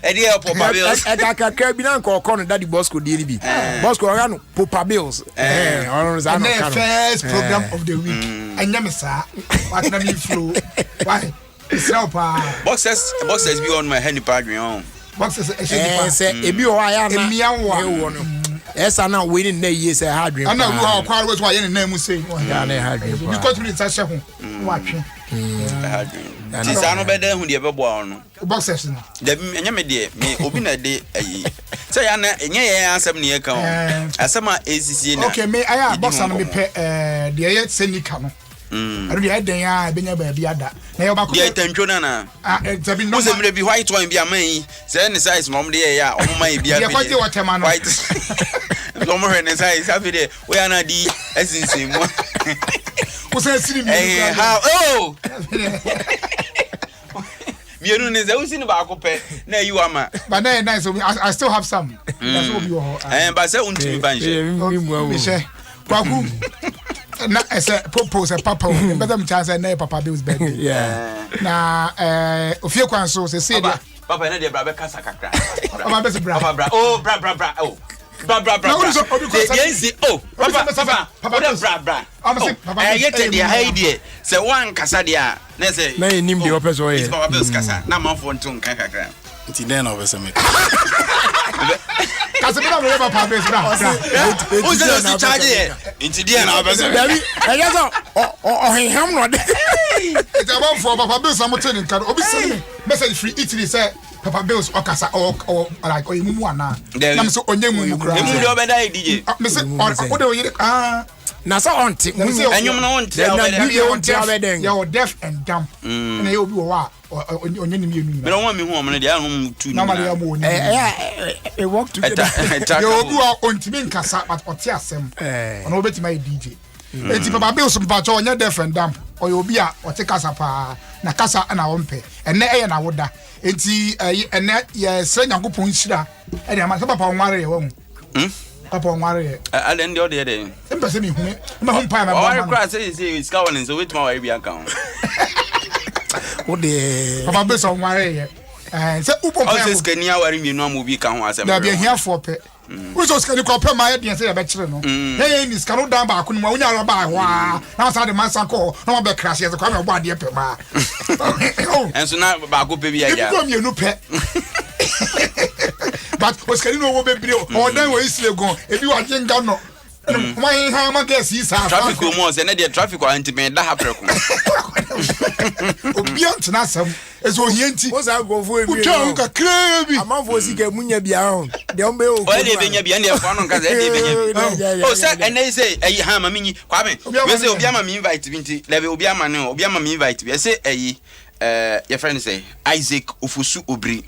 Edia Papa Bills. Eka Caribbean ko kono daddy Bosco dey bi. Bosco oga no Papa Bills. The first program of the week. Anyamisa. What na me flow. Why? Boxers be on my handy padre on. Boxers say ebi o aya na ewo no. Esa na we ni ye say hard dream. Ana we kwa was why yen name say. Ya na hard dream. Because we say ho. Watwe. Hard dream. Ti sa no be dey hu de be bo no. Boxers no. Da enya me de me obi na de ayi. Say ya na enya ye ansem ne ye kan o. Asem a ACC na. Okay, me aya boxer no me pe de ye senika no. I do den ya benya ba bia da. Na yo ba ko. Dey tantwo na. Zabi no. Mo se mre bi white one bi aman. Say ne size mom de ya o man bia bi. Ye kwati water no. White. No more ne size abi de we na di esinsin mo. Wo say sini mi. How oh. Mienu ne ze usi ni ba ko pe na you ama. But na nice so I still have some. That's what you are. But say untimi banche. Me say. Kwaku na ese propose papa better me chance na Papa Bill's birthday. Yeah. Na ofie kwan so say Papa na de bra be kasa kakra. Papa be bra. Papa bra. Oh bra. Oh. Bra. Yes. Oh. Papa. Bra. Yete de haidie. Say one kasa dia. Na say. Na nim de opeso ye. Papa Bill's kasa. Na manfo ntun kan kakra. Nti den na obese me. Kasa bi na me Papa Bill's bra. O se o charge ye. Nti dia na obese me. Baby, eja so o heham no de. It's about for Papa Bill's am ten in card. Obi send me message free Italy say Papa Bill's okasa or like oyimu ana. Na me so onyemu kura. Emu de obeda DJ. Me say o de oyire na so onti. Enyum na onti obeda. You deaf and dumb. Na you obi wo wa onyeni mienu. Me no want me hu omne de ahum tu ni. Na ma de am oni. We work together. You obi wa ontimi nkasa but oti asem. Ona obeti my DJ. Enti Papa Bill's mpacho onye deaf and dumb. Oyo obi a oti kasa pa na kasa na wompe. Ene eye na woda. Enti ene ye sre Nyankopon hira. E de ma Papa onware ye wo. Papa onware. Ale ndi ode de. Empese mi hu. Ma hu pa ma ba. O cry say ska won so wait ma wa bia kan. O de Papa Bill's onware ye. Say upo pa. O se skani aware mi no amobi kan ho asem. Da bia hia fo pe. We so skani ko pe ma ye de say ya be kire no. Hey ni skano dan ba akunu ma onya ro ba hwa. Na sa de mansa ko na ma be crash ye ko ma bo ade pe ma. Enso na ba ko pe bi ya. Ko mi enu pe. But oskari no wo be bire o dan wo isle gon ebi wa jenga no. Why ha ma guess is traffic o mo se na de traffic o anti me da ha preko. Obi antina sam ezo hienti. O sa go fo ebi. Utwa ka krebi. Amafo sika munya bia ho. De on be o. O de benya bia na e fo no nka ze de benya. O se ene say eyi ha ma minyi kwa me. We say obi ama me invite binti. Lebe obi ama ne obi ama me invite. We say eyi your friend say Isaac Ofosu Obri.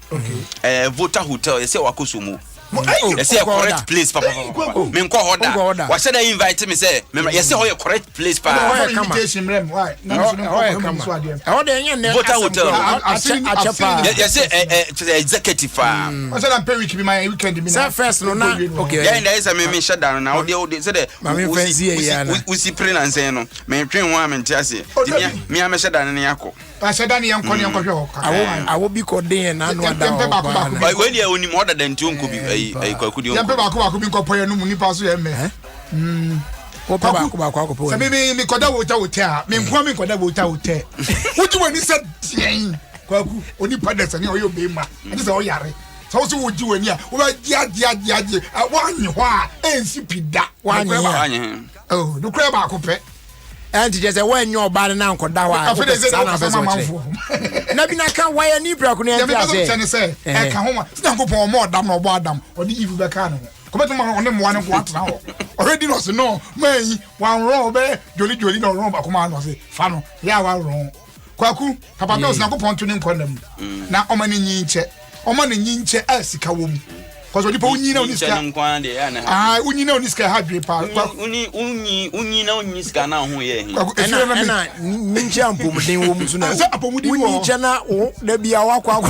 Vota Hotel. You say wakosomo. You say a correct place, Papa. Me nko hoda. Wa say they invite me say, you say how a correct place pa. Invitation rem why? Na o de yen Vota Hotel. You say executive fa. I said I'm pay week be my weekend me. Say first no na. Okay. Yeah, there is a me shut down now. They say the we see print and say no. Me train one me tiase. Me am shut down na yakọ. I said that yan kon hwe ho. I will be coding na no ada. But when you only more than two could be a kwakudi. Yan pe ba ko bi nkopo ye no mu nipa so ye me. Ko pa ba ko po. Se me koda wo ta a. Me nko me koda wo ta. Wuti wani se tien. Kwaku oni pa desa ni oyo be ma. Ati se o yare. So so wuji wani a. Wo ba dia. Wa anyi ho a ensi pida. Wa anyi. Oh, do kra ba ko pe. Anti just when your body now koda wa. Na bi na kan wire ni bra ko na ya say. E ka ho ma. Nyankopon mo odam no bo adam. Odi ifu be ka no. Ko beto ma one mo ane ko atena ho. Already no se no. Man wan ron be joli no ron ba ko ma no se. Fa no. Ya wa ron. Kwaku Papa Bill's Nyankopon to ni nkwanam. Na o ma ni nyinche. O ma ni nyinche asika wo mu. Because odi po unyi na oniska nkwan de ya na. Unyi na oniska ha dwe pa. Unyi na oniska na ho ye hin. Na nyinche ampomuden wo mu so na. Unyi na o da bia wakwa.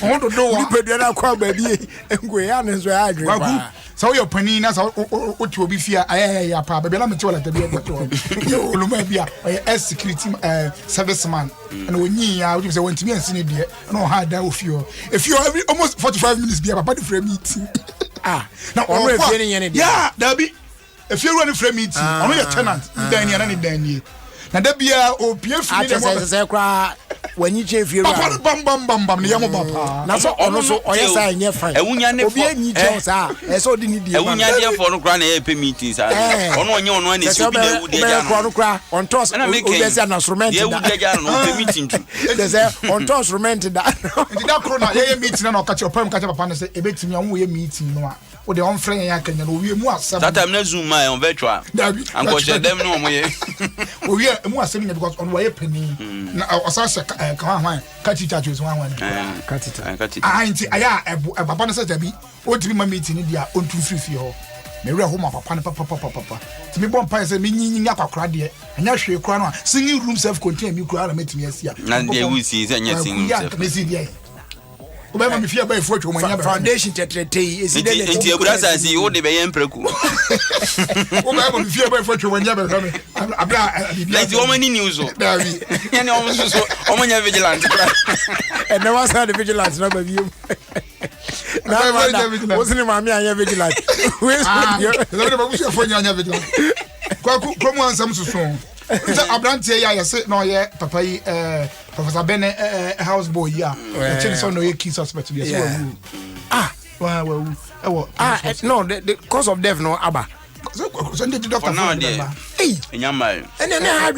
On do do wa. Ni pedua na kwa ba bi engo ya ne so ya dwe pa. so your pani na so o ti obi fia ya pa be na me ti wala tabi e to yo oluma bia o security serviceman and onyi ya o say want me ansini de na o ha da ofio if you every almost 45 minutes bia papa the frame meeting na o refie ni yen de yeah dabi if you run frame meeting o your tenant dan ya na ni dan ni na da bia o pie fi ni dem say kra wani che fie ru bam ne yamo papa na so ono so oyesa enye fine ewunya ne obi anyi che sa so di ni die ewunya de for no kra na e pe meeting sa ono onye ono ani si obi na ewu de ja no kra on toss obi say na instrument da ewu de ja no pe meeting tu they say on toss instrument da ndi da kro na ye meeting na o ka che opam ka che papa na say e betimi anwo ye meeting no a o de on friend ya kanya no wie mu asem that time na zoom my on virtual anko she dem no mo ye o wie mu asem nya because on way penny na o sa ka hwan ka teacher choose one ka teacher nti aya papa no say tabi o tibi ma meeting dia on tu free ho me re ho ma papa no papa ti me bon pa say me nyinya kwakra de anya hwe kra no singing room self contain me kra na metimi asia na de we see say anya singing room Obama me fia ba efo atwo manya foundation tetrete esi de nti ebura sansi wo de be yen preku Obama me fia ba efo atwo manya ba me abra nti o mani news o davi yani o so o manya vigilante and no one said the vigilante na ba biom na wasn't mami anya vigilante we no ba bushia fo anya vigilante kwa mu ansam susu nta abrantie ya yese no ye papa yi Professor Bene house boy ya e so no ye key suspect bi so no the cause of death no aba so the doctor now there enyama and then I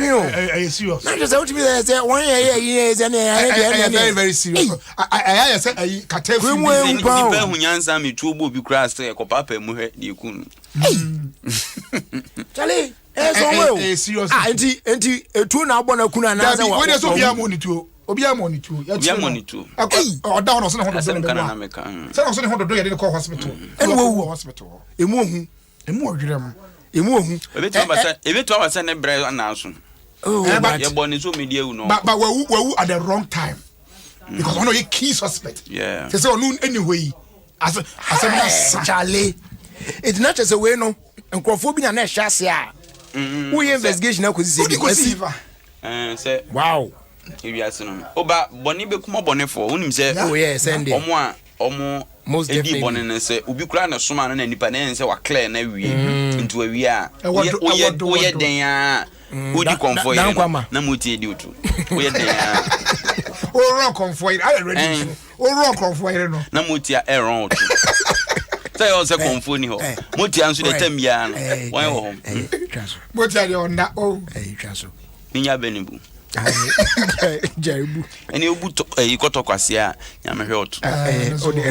you serious na just what me say one year is very very serious I say katefu ni ba hunyansa me tuobo obi kura say ko papa mu hwe di kunu Charlie serious enti etu na abona kuna na say we dey so bia monitor obia monitor ya monitor oda hono so ne hodo do na meka say no so ne hodo do ye dey call hospital and wo hospital emu odwerem emu ohu ebetu abasa ne bre na aso ye boni so media wu no but wawu at the wrong time because one of the key suspect say onu anyway as Charlie it's not just a way no enkrofo bi na ehwa ase a wo investigation akosi say wow ewi ase no oba boni be kuma boni for unim say oh yeah send omo most definitely boni ne say obi kura na soma no na nipa na say wa clear na wie into awie a oye den a odi comfort na moti edi otu oye den a o run comfort I ready o run comfort no na moti a run otu say o say comfort ni ho moti anso de tam ya no wan wo ho moti a on na o twaso ninya benibu jaibu eni obuto ikoto kwase a nyame hwe oto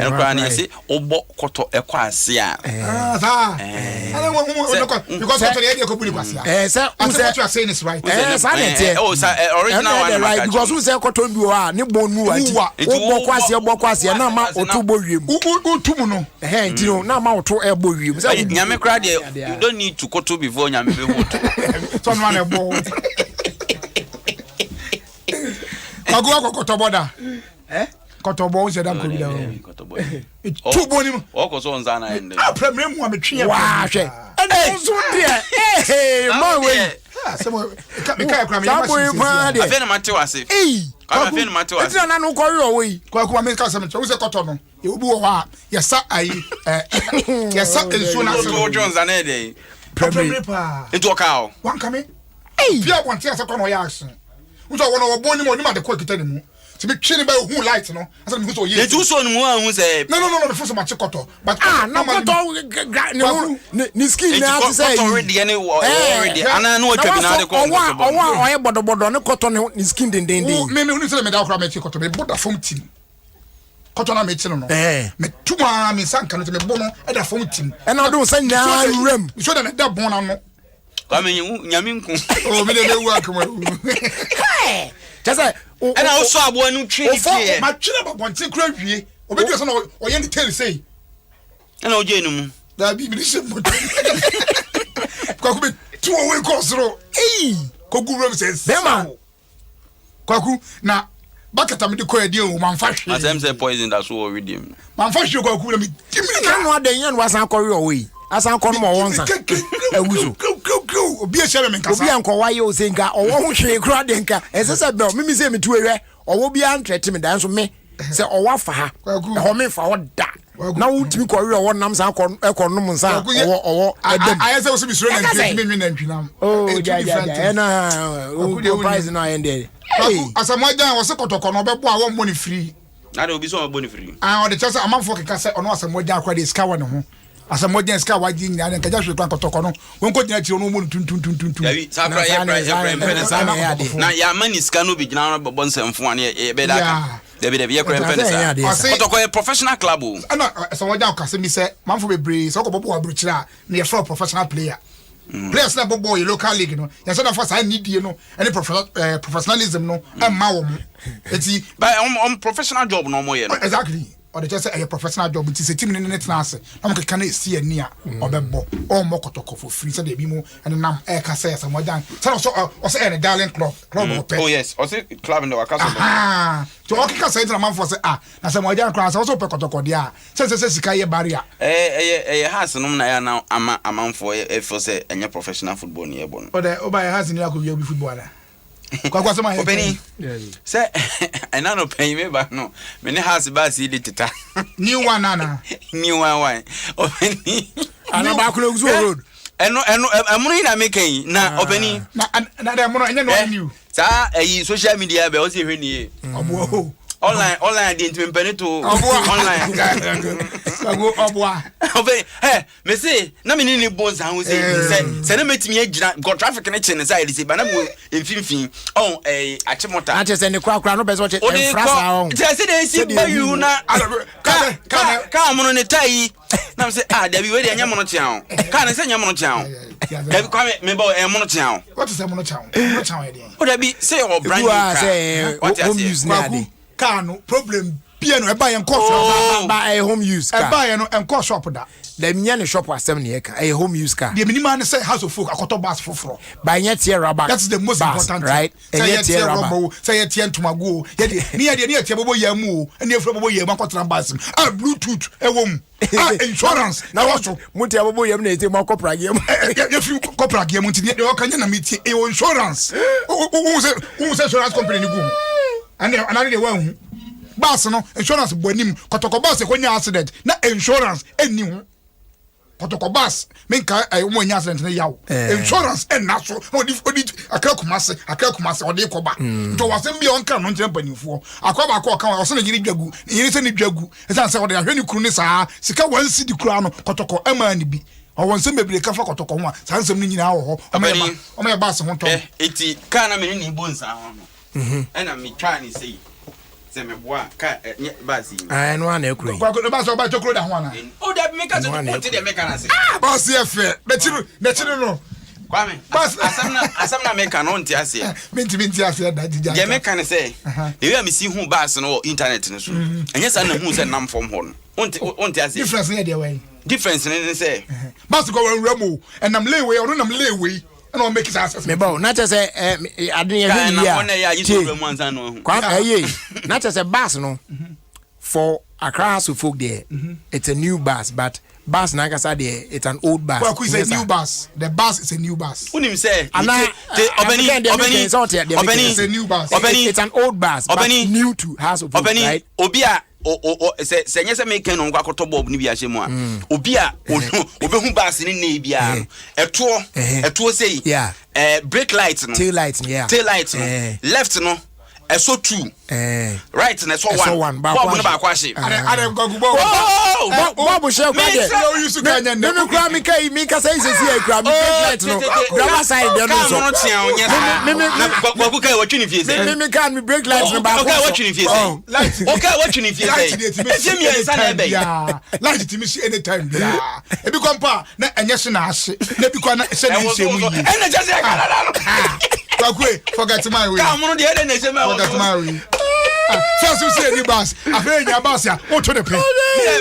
enkwa na yesi obo koto ekwase a ana wo because koto ye ko buli kwase a say what you are saying is right original one right because who say koto bi wa ni bonu ati obo kwase na ma oto bo wiem utumu no nti no na ma oto ebo wiem say nyame kra de you don't need to koto before nyame be hoto so no na ebo Agua kotoboda kotobo o se dan ko bi da kotobo tubo ni o ko so nzana ende premier mu ametwe wa hwe ene so de man we asemo ka kra me ma afena mate wase afena mate wase eti na no ko wi o we kwa me ka se me se koto no e obi wo ha ya sa ayi ya sa enso na so jo nzana ende premier pa into ka wan kame bia bonte asa kono ya action Uso wona wo boni mo ni ma de ko kita ni mu. Ti be twe ni ba hu light no. Asa me so ye. E tu so ni mu hu say. No me fuso ma chikoto. But no koto ni skin na ati say. Koto ready any already. Ana no atwa bi na de ko. Owa oye bodobodo ni koto ni skin den. Me uni say me da okra me chikoto me boda fom tim. Koto na me chi no. Me tuma me sanka no me bono e da fom tim. E na do say na rem. So da me da bon na no. Kwame nyame nku me de wu akoma just ana so abo anu twe tie ma twere ba bonte kura wie obedi so na oye ni tell say ana oje enu mu da bi bi se mo kwaku be tu o we ko soro ko guru me say bema kwaku na bakata me de ko edi o man fa hwe asem say poison that so already man fa hwe ko ku na me kan no adan yan wasan kɔre owe asan kɔ no mo wonsa awuzo obi e share me nkasa obi anko waye o senka owo ho hwe kura de nka esese be mimi se me tuwe owo bi antrete me dan so me se owo afa ha ho me fa oda na wutimi kɔre owo nam san kɔ no nsa owo edem ayese wo se bisuro na ntwe me na ntwinam oh ja na o price na ende asamoja wo se kotoko no bebo a wo money free na de obi so mo boni free o de chese amanfo keka se ono asamoja akwa de ska wone ho asamoja ska waji nyina de kaja hwe kwan kotoko no won ko nyina tiro no mo tuntun ya wi sakra ye na ya mani ska no bi gina no bobon semfo ane ye be da David ye kran penisa kotoko ye professional club o ana asamoja akase mi se manfo bebre so ko bobo abruchira na ye for professional player players na bobo ye local league no ya so na for say need no any professionalism no e ma wo eti by on professional job no mo ye no exactly or the just say a professional job it is a team in net na ase na mo can see ani a obebo o mo kotoko for free say dey bi mo and nam e ka say some dan so say any darling club oh yes o say club in the wakasa to o ka say na man for say na say mo dan club so pe kotoko dia say sika ye barrier has no na ya na ama for e for say any professional football ni e bo no o de o ba has ni akọ bi football na kwa sama he openi say ena no pen me ba no me ne has ba si de teta new one nana new one openi ana ba kula uzo road eno amuno na make na openi na de amuno enya no new sa social media be o se hwe ni obo online dey ntempene to online go obwa obe me say na me ni bonza ho say na metimi agira go traffic ne che ne side say ba na mo emfimfin achemota ate say ne kwa no be so che frasa on say dey si ba you na ka mo no ne tai na say David we dey anya mo no chian ka na say anya mo no chian David kwa me ba mo no chian what is mo no chian mo chian e dey o David say o brand new car home use na dey car no problem bia no e ba yen cost ba home use car e ba yen no en cost shop da da minya ne shop asem ne ka e home use car the minimum say house of folk akoto bus foforo ba nya tie rubber that's the most important right say tie rubber say tie ntomago ye de tie bobo yamu e ne efro bobo yamu akotra bus bluetooth e wom insurance na what muti abobo yam na ete mo kopra game ye fi kopra game nti de o kanya na meti e insurance who say insurance company ni go and another the one bus no insurance bonim kotoko bus ko nya accident na insurance eni ho kotoko bus menka mo nya accident na yawo insurance en na so odi akakumase odi ko ba to wasem bi on kan no nkyere panifo akwaba ko kan o se na yiri dwagu yiri se ni dwagu esan se o de ahwe ni kuru ni saa sika wansi di kura no kotoko ema ni bi o wonse mebere ka fa kotoko ho a sansem ni nyina ho ho o me bus ho to eti kana me ni bonsa ho no and I'm trying to say me boa ka basi no ana ekuro kwa ko basi o ba chokro da ho ana o da me ka so put the me kana say basi efe na chiru no kwame asamna me kana on ti ase minti ase da dija je me kana say the way me see hu basi no internet no so enye sa na hu say nam form ho no on ti ase difference na dey way difference ne say basi go ramo and nam leeway or nam leeway and I'll make it access. Me bow, not as a not as a bus, no. For Accra to folk there, it's a new bus, but bus Nagasa there, it's an old bus. Well, it's a new bus. The bus is a new bus. When him say, it's a new bus. It's an old bus, but new to House of Folk, right? Obia. Se nyese me ken no kwakoto bob ni biache mu a obi a obehu bus ni na bia eto sei brake light no tail light no left no eso 2 right na so 1 bob no ba kwashi are gogubo bob share kwa de you use kanya no kwa mi ka say say kra mi brake light no driver side de no so no tia onya na gwagu kai watchuni fie say mi kan mi brake light no ba okay watchuni fie say okay watchuni fie say e mi ensa na be light ti mi see anytime bia e bi kompa na enye se na ase na bi kwa na se na ise mu yi ene just e kana Forget my way. Come on, the other nation. Forget my way. First you say any bus. I feel your bus ya. What to the pay?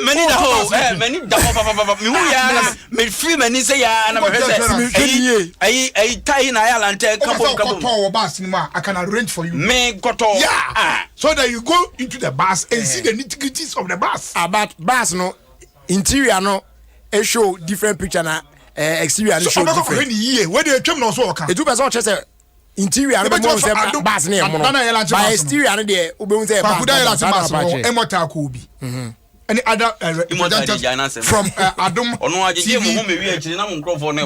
Many the whole, many papa. Me who ya me free many say ya na me say. I tie in Ireland couple bus cinema. I can arrange for you. Me koto. Yeah. So that you go into the bus and see the nitty-gritties of the bus. About bus no interior no it show different picture na exterior no show different. Where they came no so kan. It do person say interior no mo say bus na mo no. By exterior no dey obe say bus na emota ko obi. Any other from Adum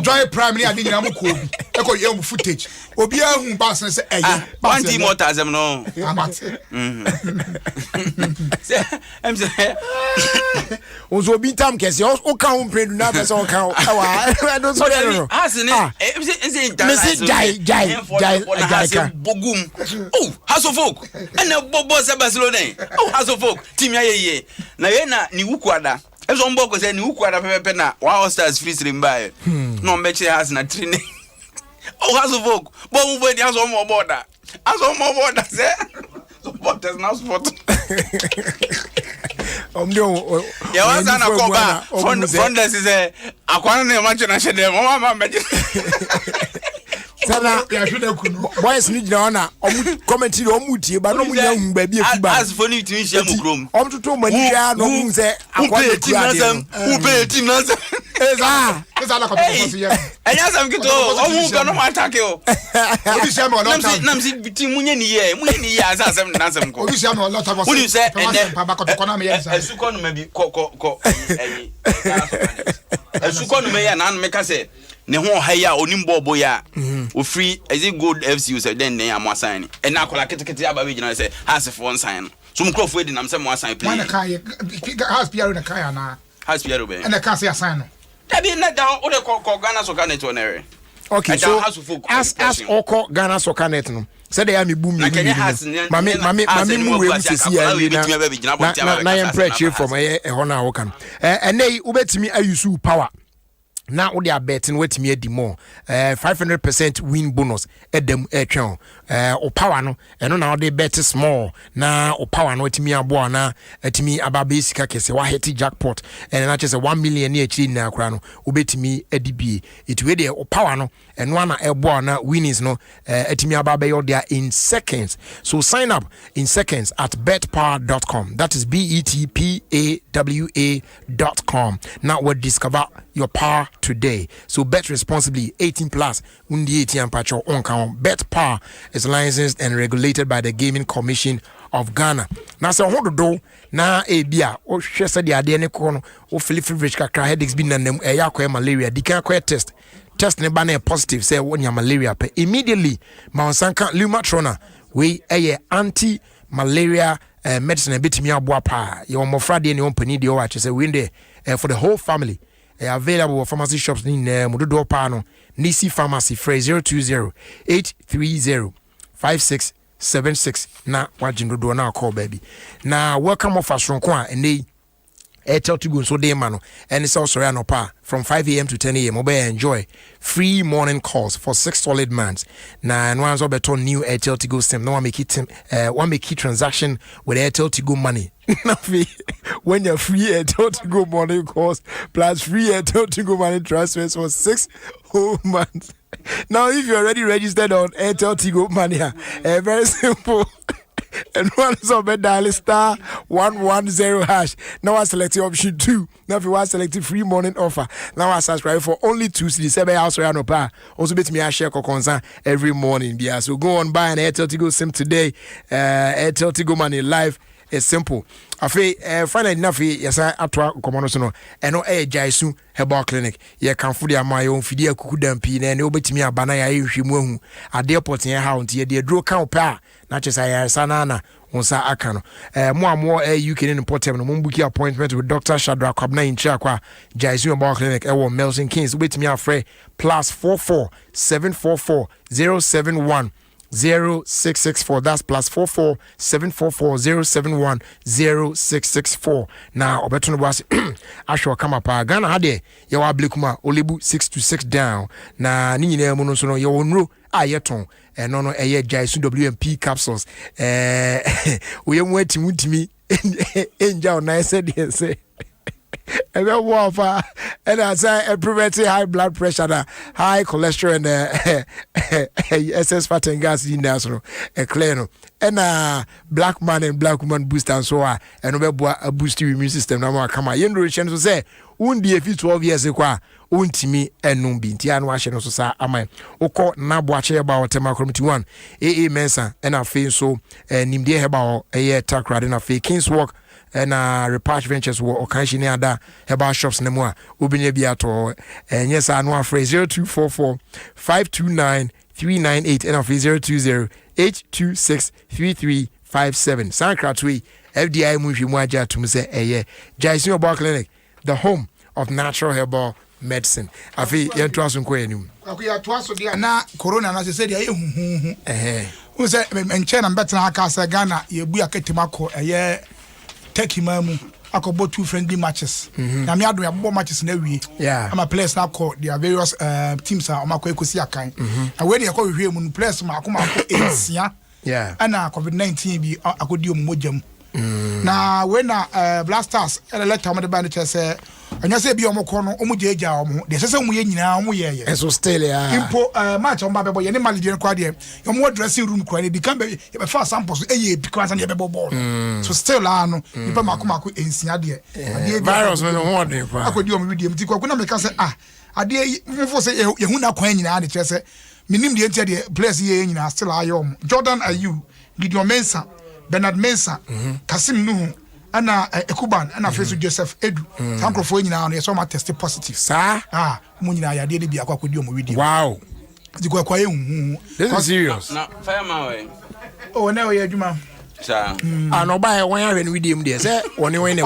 Joy Primary I didn't have Kobe. Echo young footage. Obia who pass and say, one team more time, no. I'm saying, also be time case, you also can't print another song. I don't know. Oh, House of Folk, and the Bobo Barcelona. Oh, House of Folk, Team Yaye. Na ni ukwada ezo mboko se ni ukwada pepe na wa stars free stream by no meche has na training oh has of folk bo mu bo di aso mo border se supporters now support ya waza na koba from this is akwana na match na shede mo mama meje sana ya should kunu boys ni jina ona commentary omutie ba no munya hu ba bi akuba as for ni tin share mu krom omtutu mani ya no hu se akwana team nasem eza la ko to ya enya sam kito omu ga no attack o obi share me a lot of nam si team munye ni ye asasem nasem ko obi share me a lot of us who say papa ko to na me yes esuko no mabi ko esuko no me ya na me ka say ne ho haya onimbobo ya o free is it good FC say then am assign and na kola ketekete aba we gina say has for sign so mo crofo edi nam say mo assign play man kai has PR na kai na has PR be and ka say assign no tabi na down o de ko Ghana Soccer Net on ere okay so as oko Ghana Soccer Net no say dey am ibu mi mami mu we sisi ya na yem preach from e ho na wo kan enei ubetimi ayusu power now they are betting wait me the more 500% win bonus edem etwen o power no eno na they bet small na o power no etimi abo na etimi aba basic kese wa hit jackpot and na chese 1 million e chi na akra no obetimi adibie it we dey o power no eno na ebo na winnings no etimi aba be your there in seconds so sign up in seconds at betpower.com that is betpawa.com now we discover your power today. So bet responsibly. 18 plus. Undi 18 pacho on count. Bet Power is licensed and regulated by the Gaming Commission of Ghana. Now so hold the door. Na bia o hwe se de ade ne ko no o feel feverish kakra headaches bi nanem yakwa malaria. Dika kwa test ne ba na positive say won ya malaria pe immediately Maunsanka Lumatrona we anti malaria medicine betimi aboa pa. Your mofra de ne ompani de o wa say we dey for the whole family. Available pharmacy shops in Mudodo Pano, Nisi Pharmacy, Phrase 020-830-5676. Na wajin do na call baby. Na welcome of us from Kwa and they Airtel Tigo so day mano and it's also pa from 5 a.m. to 10 a.m. Mobile enjoy free morning calls for 6 solid months. Na and one's beton new Airtel Tigo SIM. No one make it one make key transaction with Airtel Tigo money. When you're free Airtel Tigo morning calls plus free Airtel Tigo money transfers for 6 whole months. Now if you're already registered on Airtel Tigo money, very simple. And one is on dial star 110 hash. Now I select option 2. Now if you want to select free morning offer, now I subscribe for only 2 cedis. Also bet me I share concern every morning. So go on buy an Airtel Tigo SIM today. Airtel Tigo money live is simple. Afi finally enough yesa atwa komono so no eno jaisu herbal clinic ye kan fudi ama yo fidi akuku dampi na ne obetimi abana ya hwemu ahu ade pot ye ha onti ye de dro kan pa na chesa ya sana na onsa aka no mo UK ne portem no mbuki appointment with Dr. Shadrack Kwabna in Chakwa jaisu herbal clinic e wo Melson Kings obetimi afre +44 744 071 0664 that's +44 744 071 0664 now obeto no was ashwa kama pa Ghana hade yawa blekuma olebu 6 to 6 down na ni nyina mu no so no ye wonro ayeton no no Jaisu WMP capsules we mu atimi enja on I said yes and I say prevent high blood pressure, high cholesterol, and excess fat and gas in there. So a clear and black man and black woman boost and so on, and a boost your immune system. Now, come on, you to say, won't be a few 12 years ago, won't me and no be Tian washing also, sir. Am I? Oko na watch about Temacromity 1, Mensa, and I feel so, and Nimdia about a year takrad and a fake King's Walk. And Repatch Ventures were occasionally other herbal shops no more. Ubinia Biato. And yes, I know a phrase 0244 529 398 and of 020 826 3357. Sankratwe FDI Mufi Mwaja to Muse Eye. Jaisun Herbal Clinic, the home of natural herbal medicine. I feel you're trusting Quenum. We are twice na corona na se dey who say and China better aka Ghana ye bu aketimako eye Turkey mamu akobo 2 friendly matches. Na me ado yabo matches na wie. I'm a players na call their various teams are makọ ekosi akan. And when you call hwe mu players ma akoma akọ ensia. Ana COVID-19 bi akodi omojam. Na when Blasters let am the band say anya say bi omokọ no omujeja omo. De sese mu ye nyina omo ye. And so still impo match on babebo ye ne manager kwa de omo dressing room kwa de kan be fa samples eye because na ye be ball. So still no ipa makoma ensia de. Virus no ho de fa. Akodi omo video mti kwa na me ka say ade mfo say ye hu na kwan nyina de che say minim de entia de players ye nyina still ayom. Jordan Ayew, Gideon Mensah, Bernard Mensah, Kasim Nuhu, ana Ekuban, ana Fesu Joseph Edu. Sankrofo nyina no so ma test positive. Sir? Mu nyina ya de bi akwa kodi omo video. Wow. Diko kwa ye This is serious. Na fireman way. Oh, na we adwuma. Sir. No buy one year when we dem there. Say one when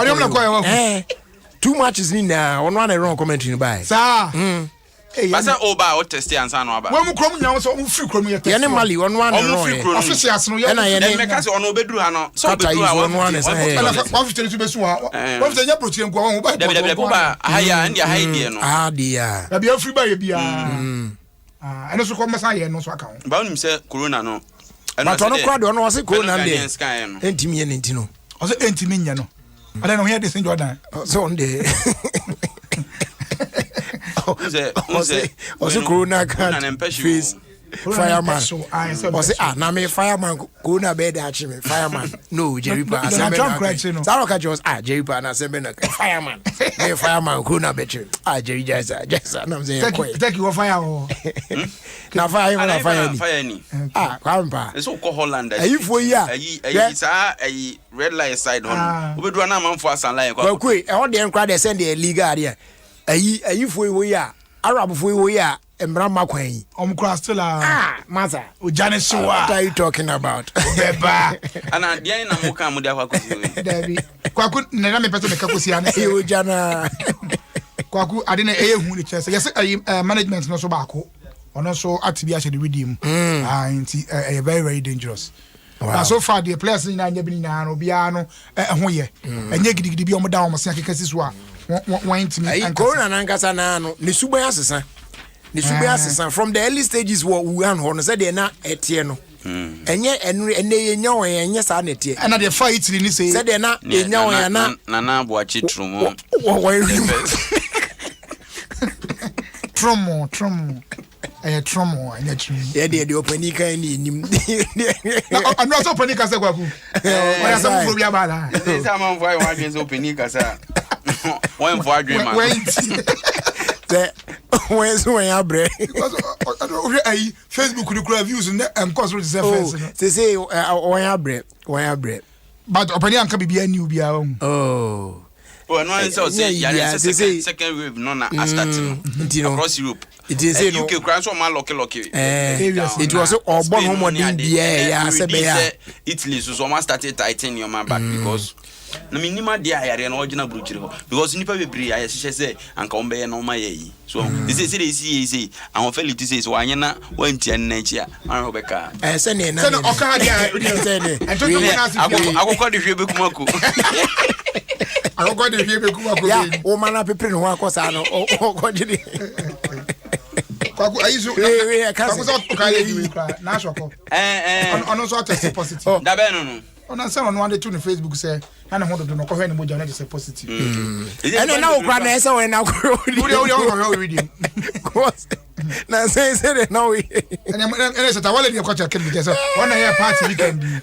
too much is in there. One wrong commentary by. Sir. Basa oba o test ansa no aba. When mu krom nya so mu free krom ye test. Ye ne mali one wrong. Officials no ye. Na ye ne meka se ono beduru ha no. So beduru ha one say. One fit to be so ha. One fit nya protein kwa one ba. Debe ba haya ndia haya die no. Dia. Na bia free ba ye bia. Eno so ko mesa ye no so aka ho. Ba onim se corona no. But ono kwa de ono wase corona de. Entimi ye ntino. O se entimi nya no. Ala no here dey send Jordan. So on de. Ose corona can face fireman. Ose na me fireman corona bed achi me fireman. No Jeripa assemble. Saro ka just Jeripa na assemble na fireman. Me fireman corona betri. Jerry Jaisa na mze yakoi. Take you fire o. Na fire ni. Kwampa. Eso ko Holland. Ayi fo yi a. Ayi sa ayi red light side on. Obedu na manfo asan line kwa. Kwa e ho de nkra de send the legal area. Ayi fo yi a. Arab fo yi a. Embra makwan yi. Omkra still mother. Ojane Shiwa. What are you talking about? Beba. Ana dia na muka mu dia kwa kosi. Dabi. Kwaku na me pese me ka kosi ana. E ojana. Kwaku ade na ehu ni chese. Yes management no so baako. Ono so atibia she the redeem. Nti very very dangerous. Wow. So far the players ni na nya bi na no bia no ho ye. Enye gidigidi bi omo da omo se akekasi so a. Wọ́n ti mi corona na nkasa na no ne suban asesa from the early stages wo Wuhan ho no say de na etie no enye ene yenya won enye sa na etie na de fight ni say de na enya won na boachi trumo tromo anya trum ye de opanika ni nim I'm not opanika say kwaku why some phobia bala say some man why one against opanika say one for adwin man when so when abre Facebook kura views and cause to say first say when abre but opani anka bibia new bia oh no say second wave no na start across Europe it is say no UK crown so man lucky it was obon homodin bia ya se be ya Italy so man started tightening your man back because na minima dia ayare na ogina bruchiri ho because nipa bebre aye hye say anka ombe ye no ma ye so this is say awon felity say so anye na wantia na chi a an obeka se ne na se no oka dia se ne akoko de hwe bekumako akoko de hwe bekumako ya o mana pepre no akosa no o gojiri kwaku ayiso kwaku so ka le di na shoko ono so test positive da be no ona se ono ande to no Facebook say na ne hodo no ko hwe ne moja na say positive ene na okra na ese we na ko video na say na we ene se ta wale di ko cha ken bi say ona here party weekend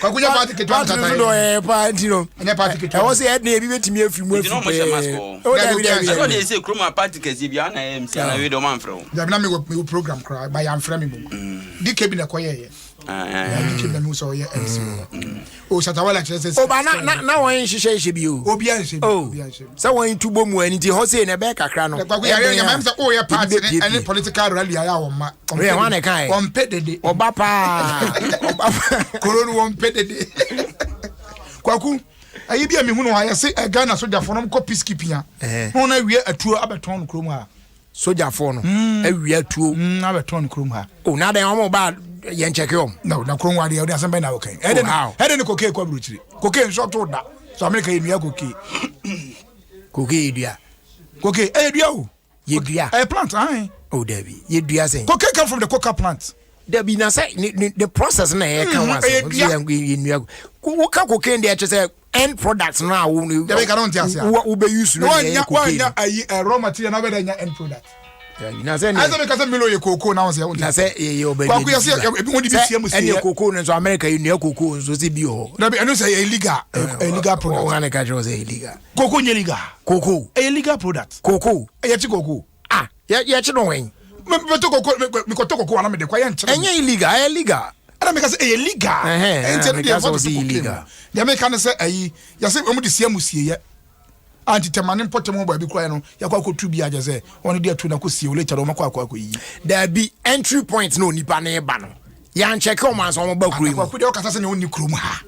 kwaku ya party ke to anta tai no party no ene party ke to e wo say na ebi betimi afimu afimu o da bi say kroma party ke bi ana MC na we do man fro da bi na me program cry by am frame me dike bi na ko ye dike na me so ye MC o Shatawale say o ba na won hihye bi o obi an hye say won tubo mu ani ti ho say na be kakra no kwaku ya mam say o ye party any political rally ya wo ma we wan e kai on pedede oba pa koronu won pedede kwaku ayi bia me hu no ha say Ghana soldier for no ko peacekeeping a ho na wie atuo abeton krom ha soldier for no awie atuo abeton krom ha o na den omo ba yen check yom no na krom wa de o de asan be na okay eden ko ke kwa bruchiri ko ke nso to da so America enua ko ke edua ko ke edua o yedua plant oh Debbie yedua say ko ke come from the coca plant Debbie na say the process na e kan was enua ko ka ko ke ndi say end products na wo Debbie ka don't asia wo be use no ya ayi raw material na be da nya end product na say na say milo ye koko na say na say ye obedi kwa ku say ebi won di bi sia mu say ene koko no so America enua koko so say bi ho Debbie eno say illegal product o ane ka jo say illegal koko nye illegal koko illegal product koko ye chi koko ye chi no wen me to koko me ko to koko na me de kwa ye nche enye illegal ana me ka say illegal ente no dey for illegal ya me ka say ayi ya say omu di sia musie ye anti temane potemo ba bi kwa no ya kwa kotu bi aje say oni dey atu na ko sie o lecture o makwa yi there be entry point no nipa na eba no ya check o man so mo ba kuro kwa dey o kasa say na oni kuro mu ha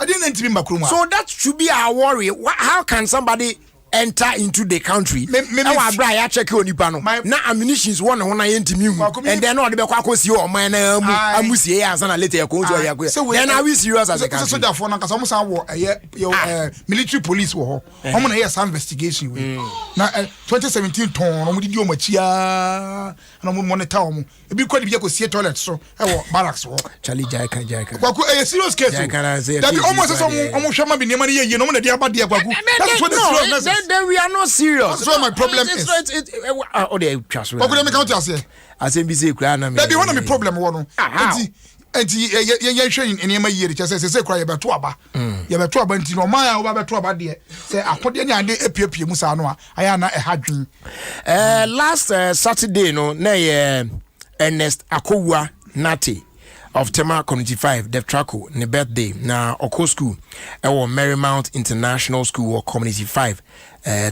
I didn't enter in kuro mu so that should be our worry. How can somebody enter into the country our bra ya check onipa no na ammunitions one ho na yentimi hu and then no de be kwa kosi o man na amusie ya na later ko so ya ko then are we serious as a country so therefore na kasa mo san wo military police wo ho omo na yes investigation we na 2017 ton no mo di o machia na mo monitor omo e bi ko di bi ko sie toilet so e wo barracks wo Charlie Jaika kwa ko serious case that be almost so omo hwema bi ne ma ne ye no mo na dia ba dia kwa ku that's what the seriousness then we are not serious. That's what my problem is. Oh, they trust me. What could I make out here? I say, be say, cry na me. That be one of my problem. One. Enti ye hwe in ema yiri che say cry beto aba. Ye beto aba enti no man ya wo beto aba de. Say akode nya ade epiepie mu sa no a aya na ehadwen. Last Saturday no na ye Ernest Akowua Nati of Tema Community 5 Def Traco ne birthday na Oko School Marymount International School or Community 5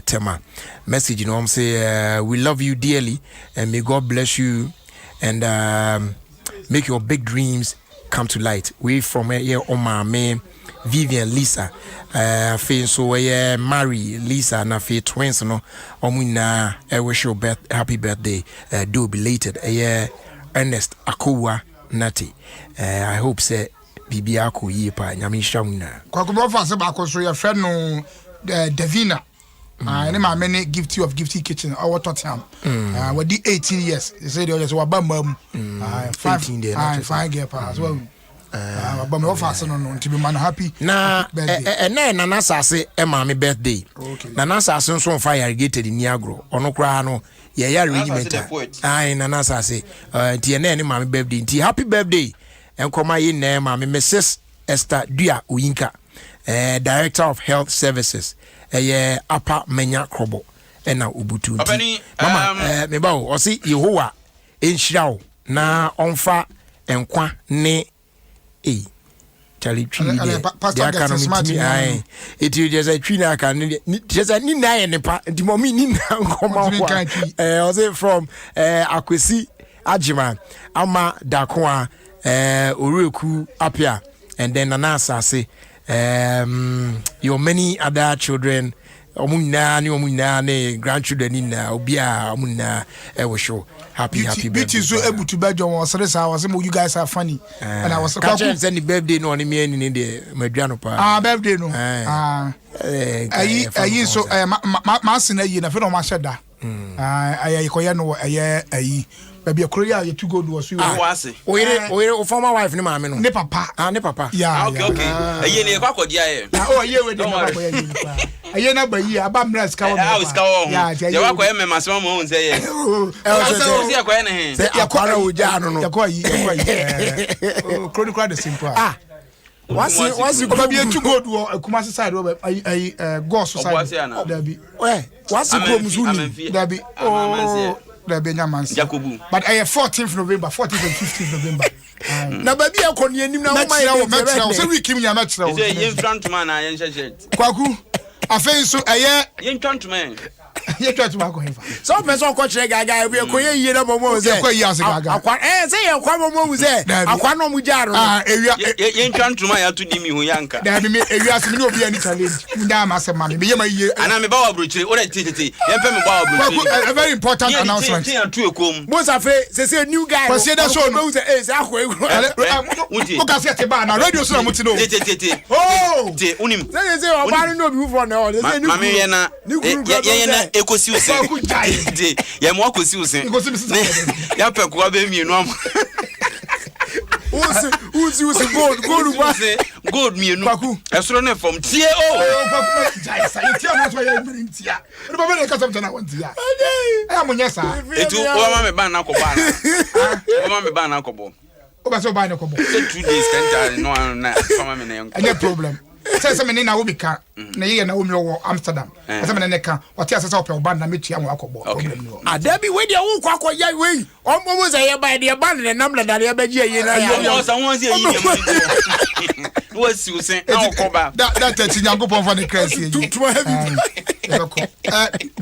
Tema message you know I'm say we love you dearly and may God bless you and make your big dreams come to light. We from here on my man Vivian Lisa fe so Mary Lisa na fe twins no omuna wish you happy birthday do belated Ernest Akowua Nati I hope say bibia ko yi pa nyame hwamna kwa ko fa se ba ko so ya friend no Davina ne ma me gift you of gifty kitchen our Tottenham we di 18 years they say they just wa ba mam 15 day fine girl pa as well ba me offer no no nti be man happy na na sase e ma me birthday na sase nso fa irrigated ni agro ono kra no ye ya regiment na sase nti ne ma me birthday nti happy birthday enkoma yi na ma me Mrs Esther Dua Oyinka Director of Health Services Apa Menya Krobo na Ubutu nti mama me ba o si Yehowa enhyira na onfa enkwa ne Charlie Tree there can smart ai it you just a tree na can just ni na ye ne pa di mommy ni na nkoma kwa say from Akwesi Ajiman ama Dakoa Oreku Apia and then Nanasa say your many other children omuna ne grandchildren in obia omuna show happy birthday. Beauty so able to bed your was you guys are funny and I was send the birthday no me in the Madriano pa birthday no so ma sena yi na fe no ma sheda I koya no ayi baby Korea you to go do so o former wife ni ma me no ne papa ne papa yeah okay ayi ne kwa kodia ye oh ayi we dey na koya ni pa ayi na ba yi aba mra ska wo ya wa koya me masema mo hun say ye so ya koya ne he ya kwara o ja no ya koyi chronicle the simple wasi ko bi etu go do Kumasi side wo ayi go side da bi wasi ko muzuni da bi oh da be nyamansi Jacobu but 14th November 14th and 15th November na baby akoni anim na wo mai so we kim nyama kira wo ye front man na ye shirt kwaku afei so ye front man ye twatu ba ko hefa so person ko kire gaga we ko ye yie na momo ze ko yi ase gaga akwa se ye kwa momo ze akwa no mu jaro ye front man ya to di mi hu yanka da bi me ewia se me no bi ani challenge nda ma se ma me ye ma yie ana me ba wa brochire o de tete ye pe me ba wa brochire a very important announcement ye tu ekom Musa fe se new guy ko se da show no se se akwa o ka se te ba na radio so na muti no tete oh te unim se o ba no bi for na o se new mama ye na ye na ekosi usen de ye mo akosi usen ya pe ko ba mienu am usi gold mienu esoro na from tie kwaku jai sa tie mo so ye ntia ri ba be ka samta na wantia mo nyesa etu o ma me ban na ko ba na o ma me ban na ko bo o ba so ba na ko bo 2 days kanta no na fama me na yanko any problem say me na wo bika na ye na wo mi wo Amsterdam say me na ka wati asesa ope oban na metua mo akobo adabi we dia wo kwa ya we omo mo say ye ba dia ban na nam na dare ba gi ye na ya sa won say yi mo wo si usen na okoba that nyankopon for the crazy yi too heavy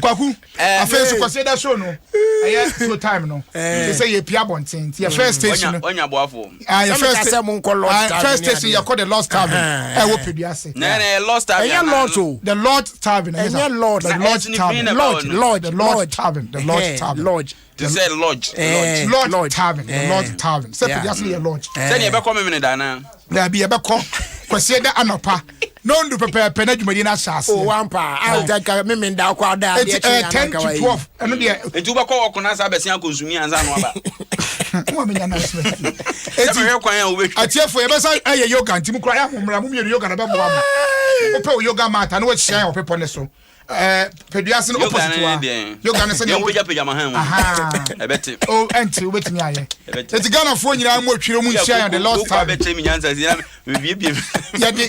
kwaku afa so consider show no aye so time no they say ye pia bonten your first station onya boafo first station you call the Lost Tavern wo peduase na Lost Tavern the Lord Tavern the Lord Tavern the Lord Tavern lodge to say lodge Tavern the Lord Tavern say peduase ye lodge say ne be come me da na na be ko kwase da anopa no ndu pepe na dwumadi na shase o wampa ka me nda kwa da de 10 to 12 eno de etu ba ko okuna sa besia konsumi anza no aba mo amenya na smith eti me kwan ya obetwa atiefo ye besa aye yoga ntimu kra ya homra mo mienu yoga na be mo wa mo ope yoga mata na wo chia opepo ne so peduase no opposite wa yoga ne se ne wo peja mahan mo ebete o enti obetimi aye eti Ghana fo nyina mo twire mu chia the Lost Tavern ebete mi nyanza zira me bie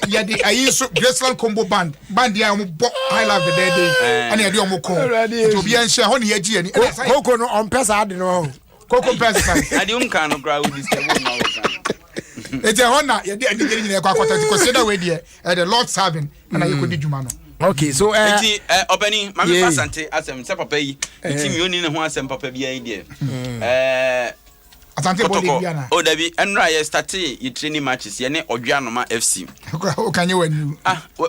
yadi ayi so Graceland combo band ya mo bo I love the day ani yadi omo ko to bi an share ho ne yaji ani koko no on pesa ade no koko pesa ade kan no gra we disturb no ete ho na yadi ade nyina kwa kwata ti consider we there the Lord Tavern na yekodi djuma no okay so eti obani mama pasante asem se papa yi eti mi oni ne ho asem papa bi ayi there asante body bia na o dabi enra ye start ye training matches ye ne Odwanoma FC o kanye wani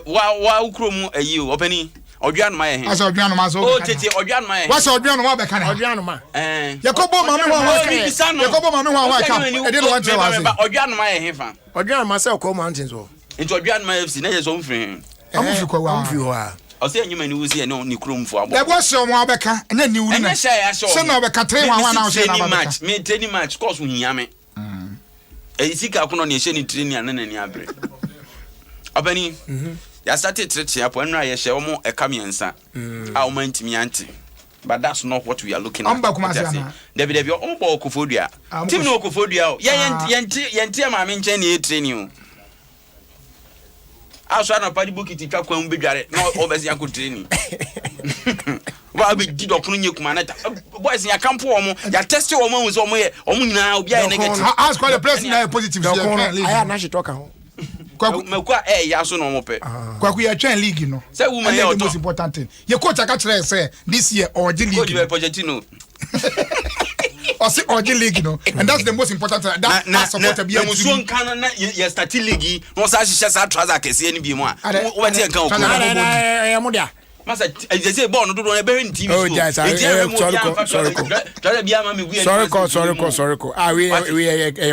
wa ukrom ayi o obani Odwanoma ye he asa Odwanoma so o tete Odwanoma ye wa so Odwanoma be kana Odwanoma yakobo mame ho yakobo mame ho ka e dey no want to was Odwanoma ye he fa Odwanoma say ko mountains o into Odwanoma FC na ye so mfiri amufi ko wa amufi wa o say anyuma ni wusi no ni kromfo abo e bo se mo abeka nya ni wuri na se na obeka 3 1 na o se na match me training match course hia me isika kono ne hye ni training anana ni abre obani ya started training apo enra ye hye omo ekamiensa a omo ntimi ante but that's not what we are looking at amba Kumasi ana debi omo bo Okofodua team no Okofodua o yenti ma me nche ni training o aso na padi bukiti twa kwan bedware na obesi akọ training wa be di dokunu nye kuma na boys ya campo omo ya test omo hu so omo ye omo nyina obi ya negative ask all the players na positive aya na she talk ho kwa ya so no omo pe kwaku ya train league no say woman ya the most important thing ye coach aka kire say this year Oji league coach Pochettino or say Oji league no and that's the most important thing that support be ya muso kan na ya start league no sa hihye sa trouser kese ni bi mu a wo be kan okun ya mo dia masa say ball no do no be in TV sorry ko we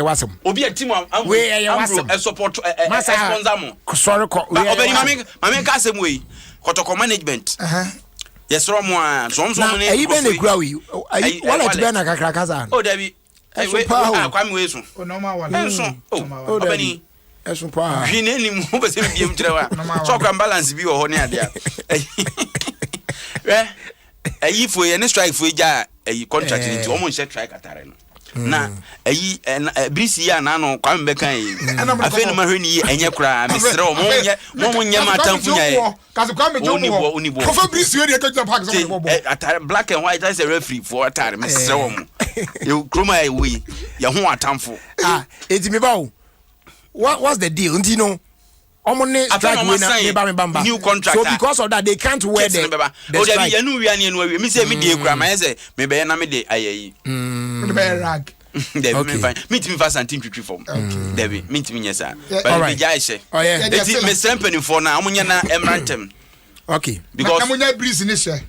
wasem obi a team am we wasem support sponsor mo sorry ko obedi mame ka asem we kotoko management Yes, Romwa, some even a growy. What at Ben a Kakazan? Oh, Debbie. Kwame Wesu. Oh, no more. Oh, Benny. As a power. Any more so can balance be or honey there. A ye for any strike for a contract into almost a strike at Tarano. Na eyi brisi ya na no kwam beka yi afi no mahweni enye kra mesre o mo nya matamfu nya yi kaso kwam jo mo kofa brisi we dey ka park so mo atare black and white as a referee for atare mesre o mo you kroma e we ya ho atamfu enti me ba what's the deal nti no omone strike we na me bamba new contract so because of that they can't wear the strike ya no wi anu we me say me dey kra ma say me be na me dey ayeyi me be rag Debbie, meet me fast and team to form. Debbie, meet me, yes, sir. But I say, oh, yeah, Miss Sampany for now, Amunyana Emrantem. Okay, because Amunya breeze in this. Oh,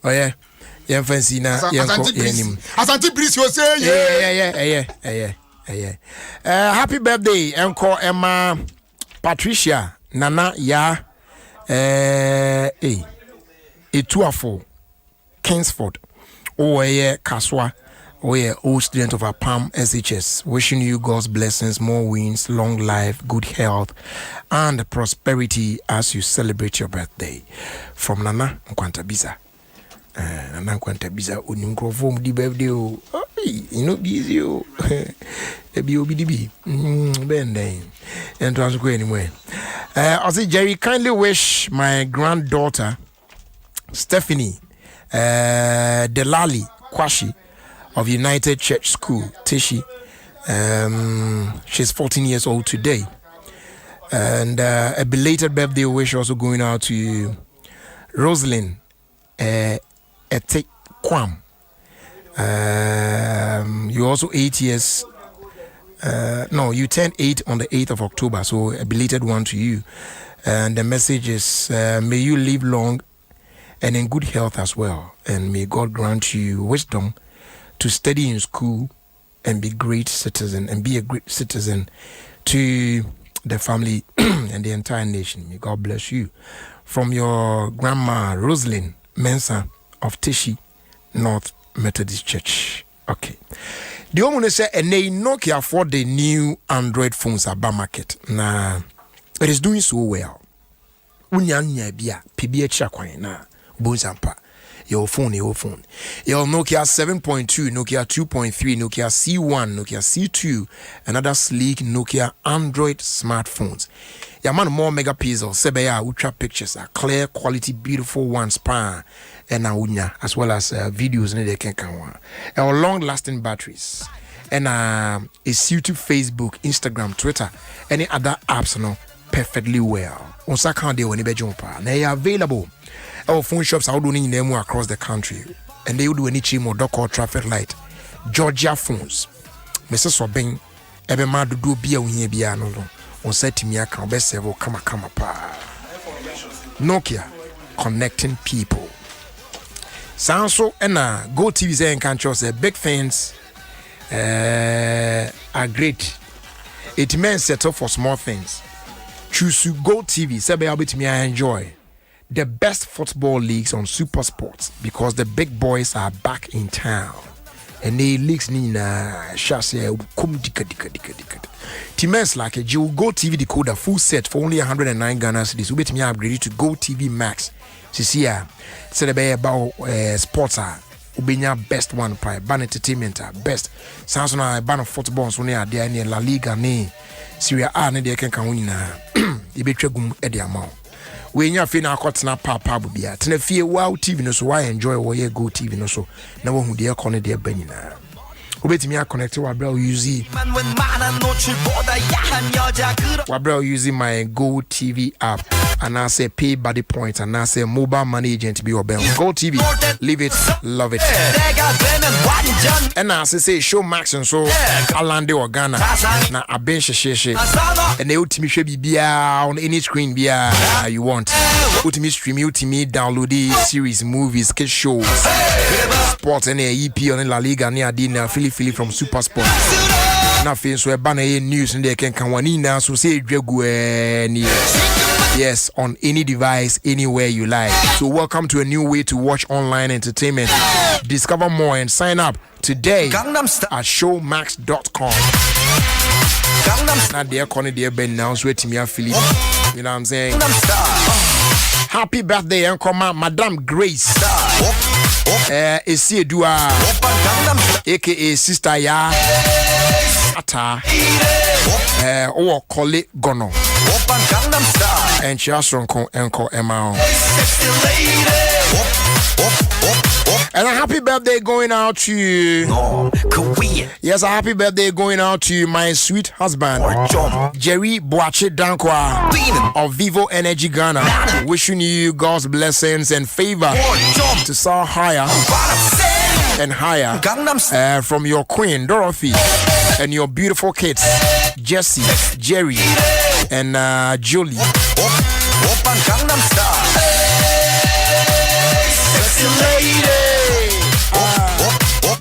yeah, yeah, fancy now. Asante breeze, you say, yeah. Happy birthday, Uncle Emma Patricia Nana, ya, Etuafo, Kingsford, oh, yeah, Kaswa. We are old student of our Palm SHS, wishing you God's blessings, more wins, long life, good health, and prosperity as you celebrate your birthday. From Nana Nkwantabiza. Nana Nkwantabiza, Unimgrofo, di birthday, you know, easy, the BOBDB. Bende. And to go anyway. I say, Jerry, kindly wish my granddaughter, Stephanie Delali Kwashi, of United Church School, Tishi. She's 14 years old today. And a belated birthday wish also going out to Rosalind Etek Kwam. You're also 8 years. You turned 8 on the 8th of October, so a belated one to you. And the message is, may you live long and in good health as well. And may God grant you wisdom to study in school and be a great citizen to the family and the entire nation. May God bless you. From your grandma, Rosalind Mensah of Tishi North Methodist Church. Okay. The woman say, and they Nokia for the new Android phones at bar market. Nah, it is doing so well. Unyanya bia, PBH Aquine, na, Bozampa. Your phone. Your Nokia 7.2, Nokia 2.3, Nokia C1, Nokia C2, and other sleek Nokia Android smartphones. Your man more megapixel, Sebeya ultra pictures, are clear quality, beautiful ones, and as well as videos in the Kenkawa. Our long-lasting batteries, and is suited to Facebook, Instagram, Twitter, any other apps, perfectly well. On Sakande when they are available. Our phone shops are doing them across the country, and they will do any chimo dock or traffic light. Georgia phones, Mrs. Sobing, Ebema do be a winnie on set me account best several come pa. Nokia connecting people. Sanso and Go TV saying can't say big fans are great. It means settle for small things. Choose to Go TV, Sebe Albert me I enjoy the best football leagues on Super Sports because the big boys are back in town. And the leagues nina shase kum dika. Timens like a Go TV decoder full set for only 109 Ghana cedis. Ubet me upgrade to Go TV Max. Sisia said about sports ubenya best one price ban entertainment best. Sounds na ban of football so near there in La Liga ne Serie A ne de kan wina. Ibetwagum e de amount. When you're feeling a papa bia tenafie wow TV no so why enjoy wo Go TV no so na wo hu de connect de banina obetimi a connect wa bra use using my Go TV app and I say pay body points and I say mobile money agent be your Go TV live it love it and I say show Max and so Alande or Ghana na aben sheshe and they ultimate should be bia on any screen bia you want ultimate stream ultimate download the series movies sketch shows sports and EP on La Liga near Adina Philly from Super Sport na fe so e ba na news in the kenkan wani na so say dwagu ni. Yes, on any device, anywhere you like. So welcome to a new way to watch online entertainment. Discover more and sign up today at showmax.com. Now they're calling their band now, so it's me affiliate. You know what I'm saying? Happy birthday, Uncle Madame Grace. Esi Edua, aka Sister Ya Ata, or Kole Gono. And she has Uncle Emma. And a happy birthday going out to yes, a happy birthday going out to my sweet husband Jerry Boache Dankwa of Vivo Energy Ghana. Wishing you God's blessings and favor to soar higher and higher from your queen Dorothy and your beautiful kids Jesse, Jerry and Julie.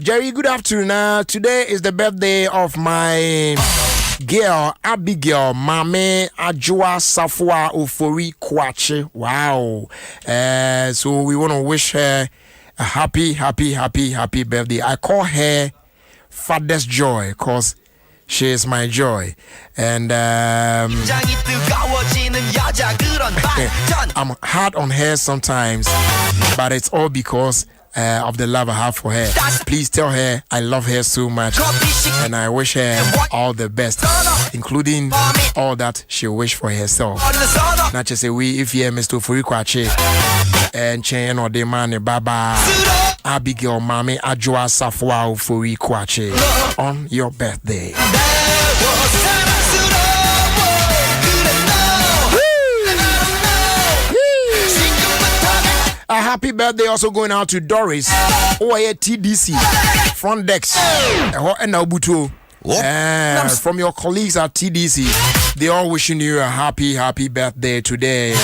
Jerry, good afternoon. Today is the birthday of my girl Abigail Mame Ajua Safwa Ofori Kwache. Wow. So we want to wish her a happy birthday. I call her Father's Joy because she is my joy. And I'm hard on her sometimes, but it's all because of the love I have for her. Please tell her I love her so much and I wish her all the best, including all that she wish for herself. Not just say we if you Mr. Furikwache and Chen or the man Baba Abigail Mame Ajua Safwa Furikwache on your birthday. A happy birthday also going out to Doris. TDC front decks. From your colleagues at TDC, they all wishing you a happy birthday today.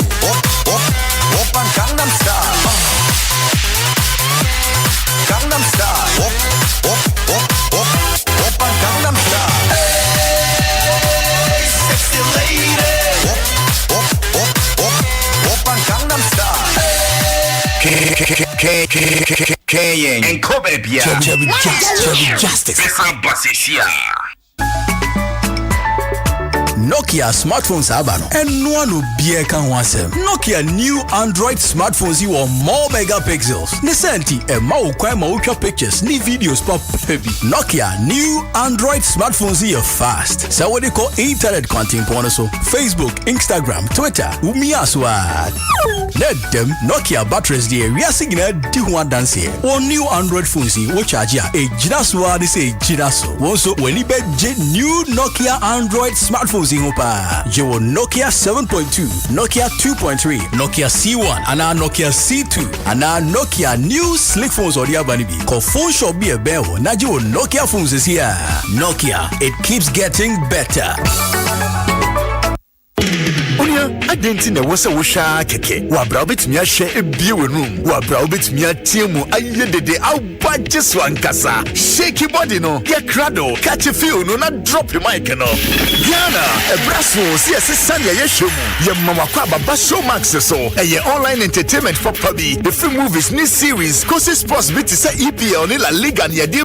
and Kobe Bia Justice. Nokia smartphones abano and no one will be a can Nokia new Android smartphones you are more megapixels. Nisenti e mau kwa maucha pictures ni videos pop baby. Nokia new Android smartphones you are fast. So what they call internet content porno so Facebook, Instagram, Twitter, umiaswa. Let them Nokia batteries the we are singing a D1 dance here. Or new Android phones you charge ya a jinaswa they say jinaso. Also when you bet new Nokia Android smartphones Jewo Nokia 7.2, Nokia 2.3, Nokia C1, and our Nokia C2, and our Nokia new slick phones or the Abanibi. Call phone shop be a bell, Najo Nokia phones is here. Nokia, it keeps getting better. Identity na wasa wosha keke wa braubit mia share ebie room wa braubit mia tiemu ayedede awbaje so ankasa shake body no ya crado catch feel no na drop the mic no Ghana ebraso si asesane ye show mu ye mama kwa baba Showmax so eye online entertainment for puppy the film movies new series courses sports bit say EPL ni La Liga ni